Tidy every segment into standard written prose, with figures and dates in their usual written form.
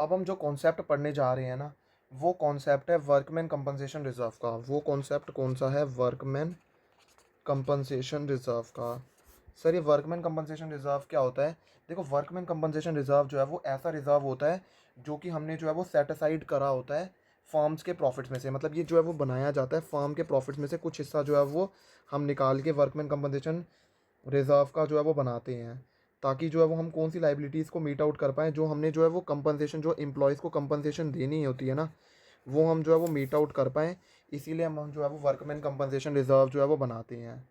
अब हम जो कॉन्सेप्ट पढ़ने जा रहे हैं ना, वो कॉन्सेप्ट है वर्कमैन कंपनसेशन रिजर्व का। वो कॉन्सेप्ट कौन सा है? वर्कमैन कंपनसेशन रिजर्व का। सर ये वर्कमैन कंपनसेशन रिजर्व क्या होता है? देखो, वर्कमैन कंपनसेशन रिजर्व जो है वो ऐसा रिजर्व होता है जो कि हमने जो है वो सेट असाइड करा होता है फर्म्स के प्रॉफिट्स में से। मतलब ये जो है वो बनाया जाता है फर्म के प्रॉफिट्स में से, कुछ हिस्सा जो है वो हम निकाल के वर्कमैन कंपनसेशन रिजर्व का जो है वो बनाते हैं, ताकि जो है वो हम कौन सी लाइबिलिटीज़ को मीट आउट कर पाएँ, जो हमने जो है वो कंपनसेशन, जो एम्प्लॉयज़ को कंपनसेशन देनी होती है ना, वो हम जो है वो मीट आउट कर पाएँ। इसीलिए हम जो है वो वर्कमैन कंपनसेशन रिजर्व जो है वो बनाते हैं।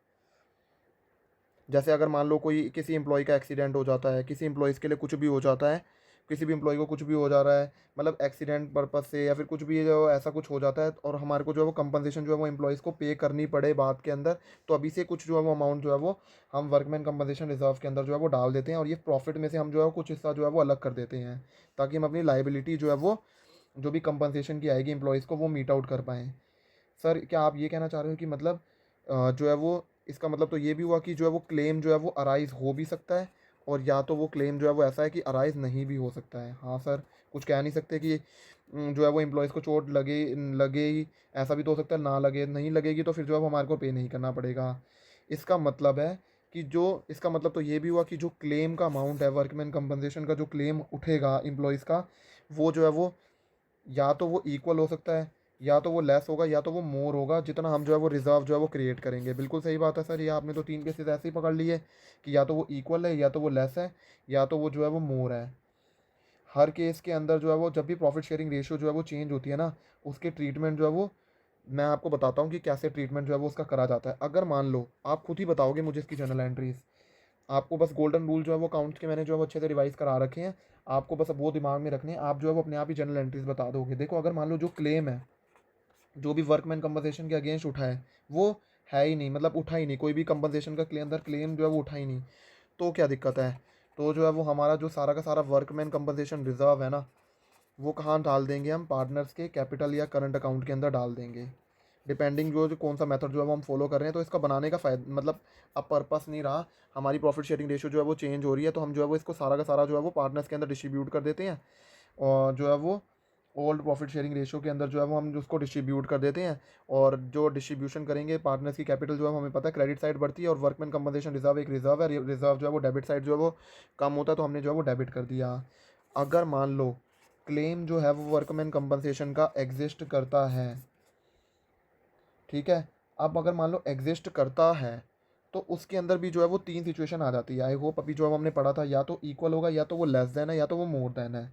जैसे अगर मान लो कोई किसी एम्प्लॉय का एक्सीडेंट हो जाता है, किसी एम्प्लॉयज़ के लिए कुछ भी हो जाता है, किसी भी एम्प्लॉय को कुछ भी हो जा रहा है, मतलब एक्सीडेंट पर्पज़ से या फिर कुछ भी जो ऐसा कुछ हो जाता है, और हमारे को जो है वो कंपनसेशन जो है वो एम्प्लॉयज़ को पे करनी पड़े बाद के अंदर, तो अभी से कुछ जो है वो अमाउंट जो है वो हम वर्कमैन कंपनसेशन रिजर्व के अंदर जो है वो डाल देते हैं, और ये प्रॉफिट में से हम जो है कुछ हिस्सा जो है वो अलग कर देते हैं, ताकि हम अपनी लाइबिलिटी जो है वो जो भी कंपनसेशन की आएगी एम्प्लॉयज़ को वो मीट आउट कर पाएँ। सर क्या आप ये कहना चाह रहे हो कि मतलब जो है वो, इसका मतलब तो ये भी हुआ कि जो है वो क्लेम जो है वो अराइज़ हो भी सकता है, और या तो वो क्लेम जो है वो ऐसा है कि अराइज़ नहीं भी हो सकता है। हाँ सर, कुछ कह नहीं सकते कि जो है वो एम्प्लॉयज़ को चोट लगे लगे ही, ऐसा भी तो हो सकता है ना लगे, नहीं लगेगी तो फिर जो है वो हमारे को पे नहीं करना पड़ेगा। इसका मतलब है कि जो, इसका मतलब तो ये भी हुआ कि जो क्लेम का अमाउंट है, वर्कमैन कंपनसेशन का जो क्लेम उठेगा एम्प्लॉयज़ का, वो जो है वो या तो वो इक्वल हो सकता है, या तो वो लेस होगा, या तो वो मोर होगा, जितना हम जो है वो रिज़र्व जो है वो क्रिएट करेंगे। बिल्कुल सही बात है सर, ये आपने तो 3 केसेस ऐसे ही पकड़ लिए कि या तो वो इक्वल है, या तो वो लेस है, या तो वो जो है वो मोर है। हर केस के अंदर जो है वो जब भी प्रॉफिट शेयरिंग रेशियो जो है वो चेंज होती है ना, उसके ट्रीटमेंट जो है वो मैं आपको बताता हूँ कि कैसे ट्रीटमेंट जो है वो उसका करा जाता है। अगर मान लो आप खुद ही बताओगे मुझे इसकी जर्नल एंट्रीज़, आपको बस गोल्डन रूल जो है वो अकाउंट्स के मैंने जो है वो अच्छे से रिवाइज़ करा रखे हैं, आपको बस अब वो दिमाग में रखने हैं, आप जो है वो अपने आप ही जर्नल एंट्रीज़ बता दोगे। देखो, अगर मान लो जो क्लेम है, जो भी वर्कमैन कंपनसेशन के अगेंस्ट उठा है, वो है ही नहीं, मतलब उठा ही नहीं, कोई भी कंपनसेशन का क्लेम अंदर क्लेम जो है वो उठा ही नहीं, तो क्या दिक्कत है? तो जो है वो हमारा जो सारा का सारा वर्कमैन कंपनसेशन रिजर्व है ना, वो कहाँ डाल देंगे हम? पार्टनर्स के कैपिटल या करंट अकाउंट के अंदर डाल देंगे, डिपेंडिंग जो जो कौन सा मेथड जो है वो हम फॉलो कर रहे हैं। तो इसका बनाने का फ़ायदा मतलब अब पर्पस नहीं रहा, हमारी प्रॉफिट शेयरिंग रेशियो जो है वो चेंज हो रही है, तो हम जो है वो इसको सारा का सारा जो है वो पार्टनर्स के अंदर डिस्ट्रीब्यूट कर देते हैं, और जो है वो ओल्ड प्रॉफिट शेयरिंग रेशियो के अंदर जो है वो हम उसको डिस्ट्रीब्यूट कर देते हैं। और जो डिस्ट्रीब्यूशन करेंगे पार्टनर्स की कैपिटल जो है हमें पता है क्रेडिट साइड बढ़ती है, और वर्कमैन कंपनसेशन रिजर्व एक रिजर्व है, रिजर्व जो है वो डेबिट साइड जो है वो कम होता है, तो हमने जो है वो डेबिट कर दिया। अगर मान लो क्लेम जो है वो वर्कमैन कंपनसेशन का एग्जिस्ट करता है, ठीक है, अब अगर मान लो एग्जिस्ट करता है, तो उसके अंदर भी जो है वो 3 सिचुएशन आ जाती है। आई होप अभी जो हम हमने पढ़ा था, या तो इक्वल होगा, या तो वो लेस देन है, या तो वो मोर देन है।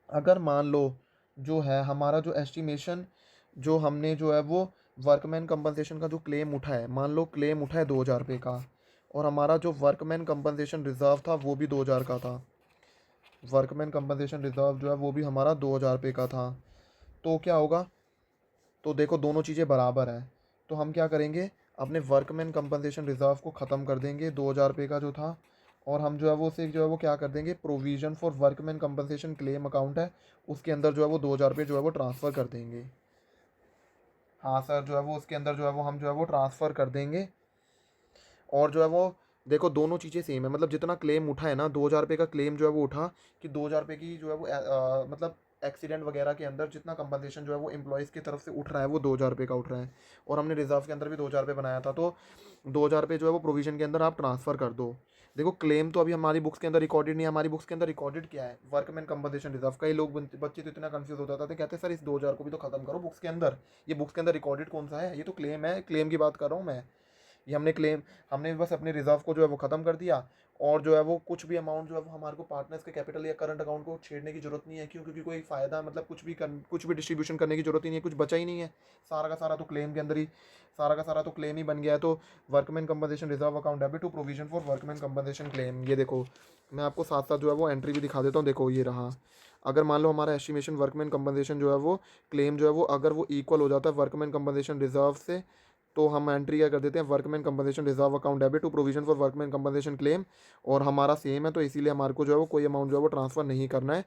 अगर मान लो जो है हमारा जो एस्टिमेशन, जो हमने जो है वो वर्कमैन कंपनसेशन का जो क्लेम उठा है, मान लो क्लेम उठा है 2,000 रुपये का, और हमारा जो वर्कमैन कंपनसेशन रिजर्व था वो भी 2,000 का था, वर्कमैन कंपनसेशन रिजर्व जो है वो भी हमारा 2,000 रुपये का था, तो क्या होगा? तो देखो दोनों चीज़ें बराबर हैं, तो हम क्या करेंगे? अपने वर्कमैन कंपनसेशन रिजर्व को ख़त्म कर देंगे 2,000 रुपये का जो था, और हम जो है वो उसे जो है वो क्या कर देंगे, provision for workman compensation claim account है, उसके अंदर जो है वो 2,000 रुपये जो है वो ट्रांसफ़र कर देंगे। हाँ सर, जो है वो उसके अंदर जो है वो हम जो है वो ट्रांसफ़र कर देंगे, और जो है वो देखो दोनों चीज़ें सेम है। मतलब जितना क्लेम उठा है ना, 2,000 रुपये का क्लेम जो है वो उठा, कि 2,000 रुपये की जो है वो मतलब एक्सीडेंट वगैरह के अंदर जितना कंपनसेशन जो है वो एम्प्लॉयज़ की तरफ से उठ रहा है वो 2,000 रुपये का उठ रहा है, और हमने रिजर्व के अंदर भी 2,000 रुपये बनाया था, तो 2,000 रुपये जो है वो प्रोविजन के अंदर आप ट्रांसफ़र कर दो। देखो क्लेम तो अभी हमारी बुक्स के अंदर रिकॉर्डेड नहीं है, हमारी बुक्स के अंदर रिकॉर्डेड क्या है? Workman compensation reserve. कई लोग बच्चे तो इतना कंफ्यूज हो जाते थे, कहते हैं सर इस 2,000 को भी तो खत्म करो बुक्स के अंदर, ये बुक्स के अंदर रिकॉर्डेड कौन सा है? ये तो क्लेम है, क्लेम की बात कर रहा हूँ मैं। ये हमने क्लेम, हमने बस अपने रिजर्व को जो है वो ख़त्म कर दिया, और जो है वो कुछ भी अमाउंट जो है वो हमारे को पार्टनर्स के कैपिटल या करंट अकाउंट को छेड़ने की जरूरत नहीं है, क्यों? क्योंकि कोई फ़ायदा मतलब कुछ भी डिस्ट्रीब्यूशन करने की जरूरत ही नहीं है, कुछ बचा ही नहीं है, सारा का सारा तो क्लेम के अंदर ही, सारा का सारा तो क्लेम ही बन गया है। तो workman compensation reserve account debit to provision for workman compensation claim, ये देखो मैं आपको साथ साथ जो है वो एंट्री भी दिखा देता हूँ। देखो ये रहा, अगर मान लो हमारा एस्टिमेशन वर्कमैन कंपनसेशन जो है वो क्लेम जो है वो अगर वो इक्वल हो जाता है वर्कमैन कंपनसेशन रिजर्व से, तो हम एंट्री क्या कर देते हैं, workman compensation reserve account debit to provision for workman compensation claim, और हमारा सेम है, तो इसीलिए हमारे को जो है वो कोई अमाउंट जो है वो ट्रांसफ़र नहीं करना है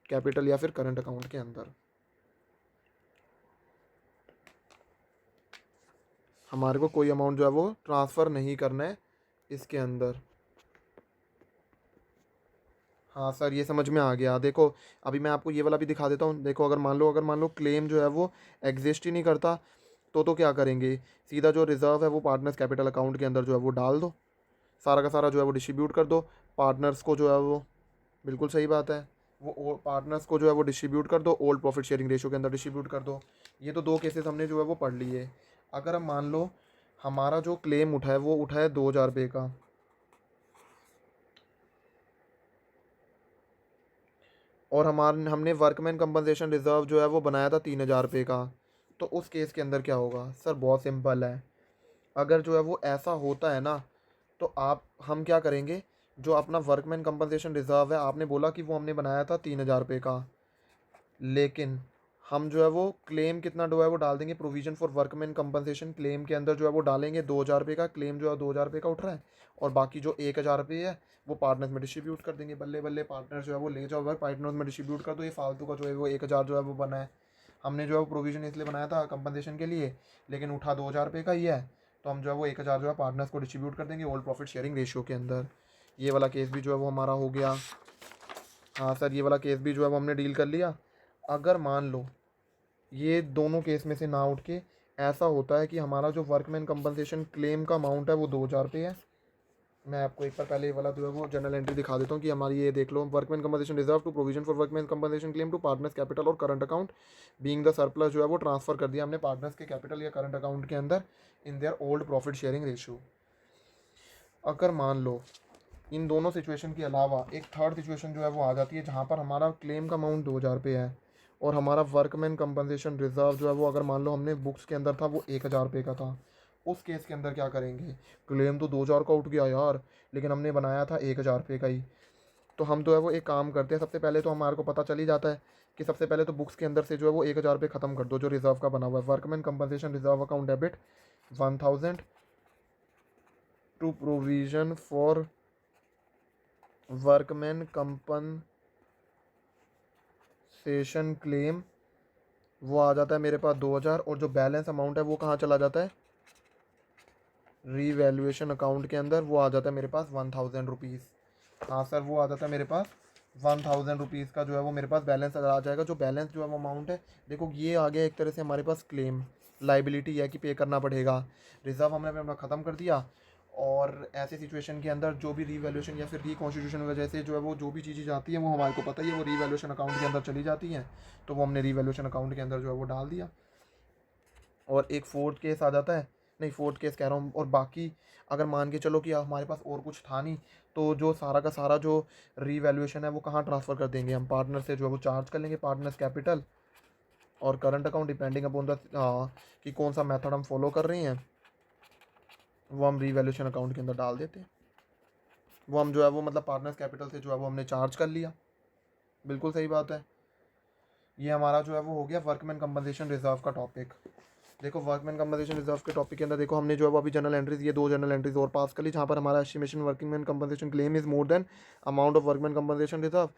कैपिटल या फिर करंट अकाउंट के अंदर, हमारे को कोई अमाउंट जो है वो ट्रांसफ़र नहीं करना है इसके अंदर। हाँ सर, ये समझ में आ गया। देखो अभी मैं आपको ये वाला भी दिखा देता हूँ। देखो अगर मान लो क्लेम जो है वो एग्जिस्ट ही नहीं करता, तो क्या करेंगे, सीधा जो रिज़र्व है वो पार्टनर्स कैपिटल अकाउंट के अंदर जो है वो डाल दो, सारा का सारा जो है वो डिस्ट्रीब्यूट कर दो पार्टनर्स को जो है वो। बिल्कुल सही बात है। वो पार्टनर्स को जो है वो डिस्ट्रीब्यूट कर दो, ओल्ड प्रॉफिट शेयरिंग रेशियो के अंदर डिस्ट्रीब्यूट कर दो। ये तो दो केसेस हमने जो है वो पढ़ लिए। अगर हम मान लो हमारा जो क्लेम उठा है वो उठा है 2,000 रुपये का, और हमने वर्कमैन कंपनसेशन रिजर्व जो है वो बनाया था 3,000 रुपये का, तो उस केस के अंदर क्या होगा सर? बहुत सिंपल है। अगर जो है वो ऐसा होता है ना, तो हम क्या करेंगे, जो अपना वर्कमैन कंपनसेशन रिजर्व है, आपने बोला कि वो हमने बनाया था 3,000 रुपये का, लेकिन हम जो है वो क्लेम कितना जो है वो डाल देंगे, provision for workman compensation claim के अंदर जो है वो डालेंगे 2,000 रुपये का। क्लेम जो है 2,000 रुपये का उठ रहा है, और बाकी जो 1,000 रुपये है वो पार्टनर्स में डिस्ट्रीब्यूट कर देंगे। बल्ले बल्ले पार्टनर जो है वो ले जाओ भाई, पार्टनर्स में डिस्ट्रीब्यूट कर दो। ये फालतू का जो है वो 1,000 जो है वो बना है, हमने जो है वो प्रोविजन इसलिए बनाया था कंपनसेशन के लिए, लेकिन उठा 2,000 रुपये का ही है, तो हम जो है वो 1,000 जो है पार्टनर्स को डिस्ट्रीब्यूट कर देंगे ओल्ड प्रॉफिट शेयरिंग रेशियो के अंदर। ये वाला केस भी जो है वो हमारा हो गया। हाँ सर, ये वाला केस भी जो है वो हमने डील कर लिया। अगर मान लो ये दोनों केस में से ना उठ के ऐसा होता है कि हमारा जो वर्कमैन कंपनसेशन क्लेम का अमाउंट है वो 2,000 रुपये है, मैं आपको एक बार पहले ये वाला जो है वो जनरल एंट्री दिखा देता हूँ कि हमारी ये देख लो, workman compensation reserve to provision for workman compensation claim to partners capital और current account being the surplus जो है वो ट्रांसफर कर दिया हमने पार्टनर्स के कैपिटल या करंट अकाउंट के अंदर in their old profit sharing ratio. अगर मान लो इन दोनों सिचुएशन के अलावा एक थर्ड सिचुएशन जो है वो आ जाती है, जहाँ पर हमारा क्लेम का अमाउंट 2,000 रुपये है, और हमारा वर्कमैन कंपनसेशन रिजर्व जो है वो अगर मान लो हमने बुक्स के अंदर था वो 1,000 रुपये का था। उस केस के अंदर क्या करेंगे, क्लेम तो 2,000 का उठ गया यार, लेकिन हमने बनाया था 1,000 रुपये का ही। तो हम जो है वो एक काम करते हैं, सबसे पहले तो हमारे को पता चल ही जाता है कि सबसे पहले तो बुक्स के अंदर से जो है वो 1,000 रुपये ख़त्म कर दो जो रिजर्व का बना हुआ है। Workman compensation reserve account debit 1,000 to provision for workman compensation claim, वो आ जाता है मेरे पास 2,000, और जो बैलेंस अमाउंट है वो कहाँ चला जाता है, रीवैल्यूएशन अकाउंट के अंदर, वो आ जाता है मेरे पास 1,000 रुपीज़। हाँ सर, वो आ जाता है मेरे पास 1,000 रुपीज़ का जो है वो मेरे पास बैलेंस अगर आ जाएगा। जो बैलेंस जो है वो अमाउंट है, देखो ये आ गया एक तरह से हमारे पास क्लेम लाइबिलिटी है कि पे करना पड़ेगा। रिजर्व हमने अपना ख़त्म कर दिया, और ऐसे सिचुएशन के अंदर जो भी रीवैल्यूएशन या फिर रिकॉन्स्टिट्यूशन की वजह से जो है वो जो भी चीज़ें जाती हैं वो हमारे को पता ही है वो रीवैल्यूएशन अकाउंट के अंदर चली जाती हैं, तो वो हमने रीवैल्यूएशन अकाउंट के अंदर जो है वो डाल दिया। और एक फोर्थ केस आ जाता है, नहीं फोर्थ केस कह रहा हूँ, और बाकी अगर मान के चलो कि हमारे पास और कुछ था नहीं, तो जो सारा का सारा जो रीवैल्यूएशन है वो कहाँ ट्रांसफ़र कर देंगे, हम पार्टनर से जो है वो चार्ज कर लेंगे पार्टनर्स कैपिटल और current account, depending upon the कि कौन सा मेथड हम फॉलो कर रहे हैं, वो हम रीवैल्यूएशन अकाउंट के अंदर डाल देते हैं। वो हम जो है वो मतलब पार्टनर्स कैपिटल से जो है वो हमने चार्ज कर लिया। बिल्कुल सही बात है। ये हमारा जो है वो हो गया वर्कमैन कंपनसेशन रिजर्व का टॉपिक। देखो वर्कमैन कंपनसेशन रिजर्व के टॉपिक के अंदर देखो हमने जो है वो अभी जनरल एंट्रीज, ये दो जनरल एंट्रीज और पास कर ली, जहाँ पर हमारा estimation workman compensation claim is more than amount of workman compensation reserve,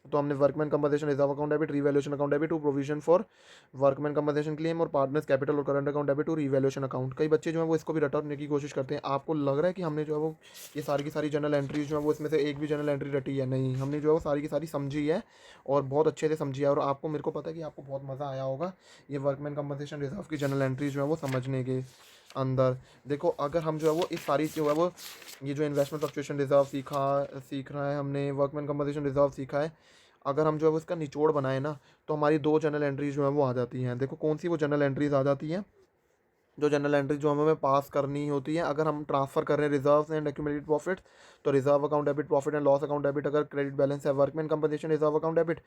तो हमने workman compensation reserve account debit, revaluation account debit to provision for workman compensation claim, और पार्टनर्स कैपिटल और current account debit to revaluation account. कई बच्चे जो है वो इसको भी रटने की कोशिश करते हैं। आपको लग रहा है कि हमने जो है वो ये सारी की सारी जनरल एंट्रीज जो है वो इसमें से एक भी जनरल एंट्री रटी है? नहीं, हमने जो है वो सारी की सारी समझी है, और बहुत अच्छे से समझी है, और आपको मेरे को पता है कि आपको बहुत मज़ा आया होगा ये वर्कमैन कंपनसेशन रिजर्व की जनरल एंट्रीज जो है वो समझने के अंदर। देखो अगर हम जो है वो इस सारी जो है वो ये जो इन्वेस्टमेंट फ्लक्चुएशन रिजर्व सीख रहा है हमने, वर्कमैन कंपनसेशन रिजर्व सीखा है, अगर हम जो है वो इसका निचोड़ बनाए ना, तो हमारी दो जनरल एंट्रीज जो है वो आ जाती हैं। देखो कौन सी वो जनरल एंट्रीज आ जाती हैं, जो जनरल एंट्री जो हमें पास करनी होती है अगर हम ट्रांसफर कर रहे हैं रिजर्व्स एंड एक्यूमुलेटेड प्रॉफिट, तो reserve account debit, profit and loss account debit अगर क्रेडिट बैलेंस है, workman compensation reserve account debit,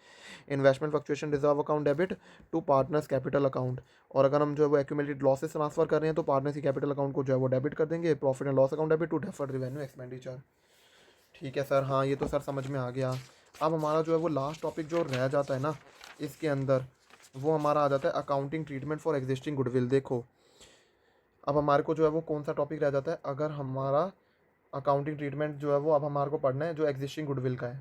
investment fluctuation reserve account debit to partners capital account, और अगर हम जो है वो एक्यूमुलेटेड लॉसेस ट्रांसफर कर रहे हैं तो पार्टनर्स की कैपिटल अकाउंट को जो है वो डेबिट कर देंगे, profit and loss account debit to deferred revenue expenditure. ठीक है सर, हाँ ये तो सर समझ में आ गया। अब हमारा जो है वो लास्ट टॉपिक जो रह जाता है ना इसके अंदर, वो हमारा आ जाता है accounting treatment for existing goodwill. देखो अब हमारे को जो है वो कौन सा टॉपिक रह जाता है, अगर हमारा अकाउंटिंग ट्रीटमेंट जो है वो अब हमारे को पढ़ना है जो एग्जिस्टिंग गुडविल का है।